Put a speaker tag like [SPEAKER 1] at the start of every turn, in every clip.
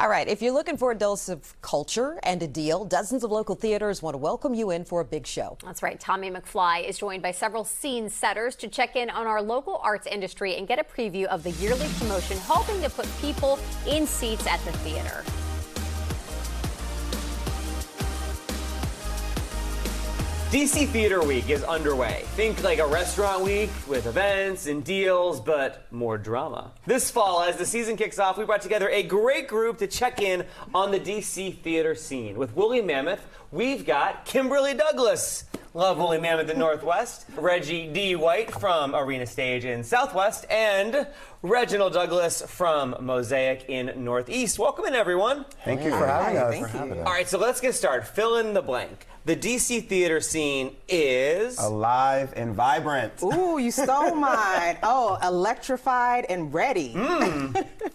[SPEAKER 1] All right, if you're looking for a dose of culture and a deal, dozens of local theaters want to welcome you in for a big show.
[SPEAKER 2] That's right. Tommy McFly is joined by several scene setters to check in on our local arts industry and get a preview of the yearly promotion, hoping to put people in seats at the theater.
[SPEAKER 3] DC Theater Week is underway. Think like a restaurant week with events and deals, but more drama. This fall, as the season kicks off, we brought together a great group to check in on the DC theater scene. With Woolly Mammoth, we've got Kimberly Douglas. Love Woolly Mammoth in Northwest. Reggie D. White from Arena Stage in Southwest. And Reginald Douglas from Mosaic in Northeast. Welcome in, everyone.
[SPEAKER 4] Thank you for having us.
[SPEAKER 1] Thank you.
[SPEAKER 3] All right, so let's get started. Fill in the blank. The DC theater scene is
[SPEAKER 4] alive and vibrant.
[SPEAKER 5] Ooh, you stole mine. Oh, electrified and ready.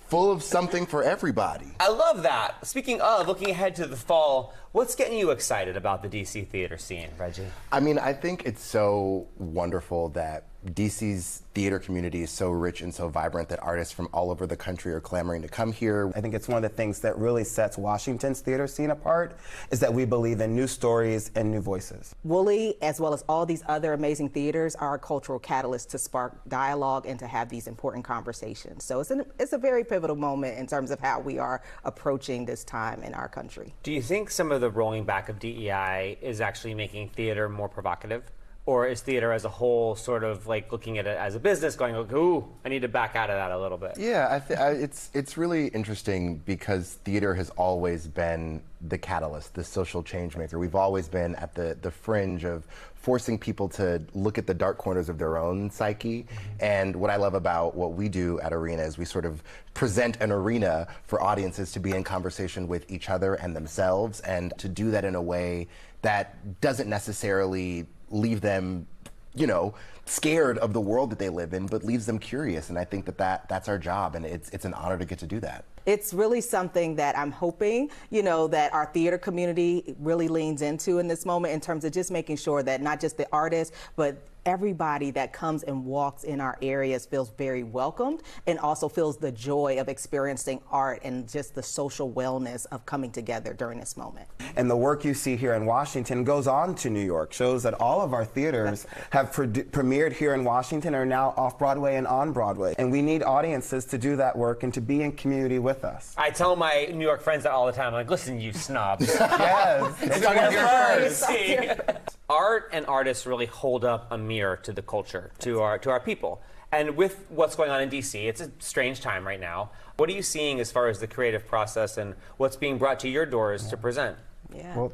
[SPEAKER 6] Full of something for everybody.
[SPEAKER 3] I love that. Speaking of, looking ahead to the fall, what's getting you excited about the DC theater scene, Reggie?
[SPEAKER 6] I mean, I think it's so wonderful that DC's theater community is so rich and so vibrant that artists from all over the country are clamoring to come here.
[SPEAKER 4] I think it's one of the things that really sets Washington's theater scene apart is that we believe in new stories and new voices.
[SPEAKER 5] Woolly, as well as all these other amazing theaters, are a cultural catalyst to spark dialogue and to have these important conversations. So it's a very pivotal moment in terms of how we are approaching this time in our country.
[SPEAKER 3] Do you think some of the rolling back of DEI is actually making theater more provocative? Or is theater as a whole sort of like looking at it as a business going, ooh, I need to back out of that a little bit?
[SPEAKER 6] Yeah, it's really interesting because theater has always been the catalyst, the social change maker. We've always been at the fringe of forcing people to look at the dark corners of their own psyche. And what I love about what we do at Arena is we sort of present an arena for audiences to be in conversation with each other and themselves, and to do that in a way that doesn't necessarily leave them, you know, scared of the world that they live in, but leaves them curious. And I think that's our job, and it's an honor to get to do that.
[SPEAKER 5] It's really something that I'm hoping, you know, that our theater community really leans into in this moment in terms of just making sure that not just the artists, but everybody that comes and walks in our areas feels very welcomed and also feels the joy of experiencing art and just the social wellness of coming together during this moment.
[SPEAKER 4] And the work you see here in Washington goes on to New York, shows that all of our theaters have premiered here in Washington, are now off Broadway and on Broadway. And we need audiences to do that work and to be in community with us.
[SPEAKER 3] I tell my New York friends that all the time. I'm like, listen, you snobs.
[SPEAKER 4] Yes.
[SPEAKER 3] It's on your first. Art and artists really hold up a mirror to the culture, to our people. And with what's going on in DC, it's a strange time right now. What are you seeing as far as the creative process and what's being brought to your doors to present?
[SPEAKER 5] Yeah.
[SPEAKER 4] Well,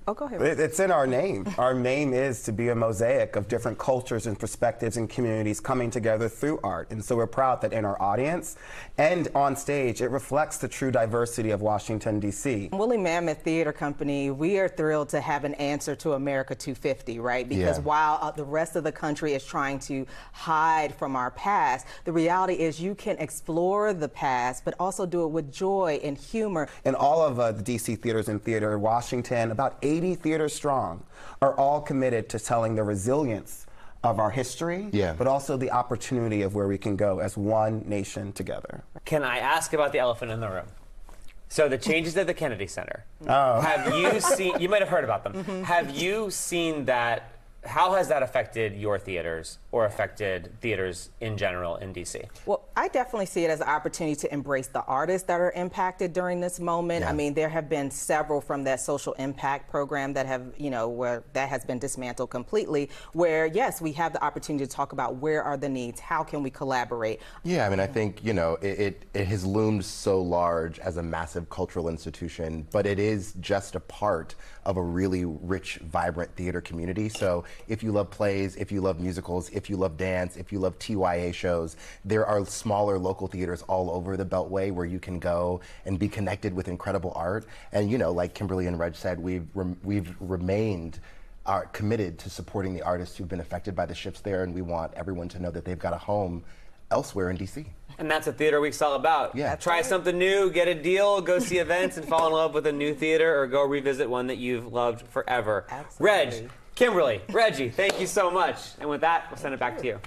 [SPEAKER 5] oh, go ahead.
[SPEAKER 4] it's in our name. Our name is to be a mosaic of different cultures and perspectives and communities coming together through art. And so we're proud that in our audience and on stage, it reflects the true diversity of Washington, D.C.
[SPEAKER 5] Woolly Mammoth Theater Company, we are thrilled to have an answer to America 250, right? Because while the rest of the country is trying to hide from our past, the reality is you can explore the past, but also do it with joy and humor.
[SPEAKER 4] And all of the D.C. theaters in Theater Washington, about 80 theaters strong, are all committed to telling the resilience of our history, but also the opportunity of where we can go as one nation together.
[SPEAKER 3] Can I ask about the elephant in the room? So the changes at the Kennedy Center.
[SPEAKER 4] Oh.
[SPEAKER 3] Have you seen, you might have heard about them. Have you seen that? How has that affected your theaters or affected theaters in general in DC?
[SPEAKER 5] Well, I definitely see it as an opportunity to embrace the artists that are impacted during this moment. I mean, there have been several from that social impact program that have, you know, where that has been dismantled completely, where, yes, we have the opportunity to talk about where are the needs, how can we collaborate?
[SPEAKER 6] Yeah, I mean, I think, you know, it has loomed so large as a massive cultural institution, but it is just a part of a really rich, vibrant theater community. So if you love plays, if you love musicals, if you love dance, if you love TYA shows, there are smaller local theaters all over the Beltway where you can go and be connected with incredible art. And, you know, like Kimberly and Reg said, we've remained committed to supporting the artists who've been affected by the shifts there, and we want everyone to know that they've got a home elsewhere in DC.
[SPEAKER 3] And that's what Theater Week's all about.
[SPEAKER 6] Yeah.
[SPEAKER 3] Try something new, get a deal, go see events and fall in love with a new theater, or go revisit one that you've loved forever.
[SPEAKER 5] Absolutely.
[SPEAKER 3] Reg, Kimberly, Reggie, thank you so much. And with that, we'll send it back to you.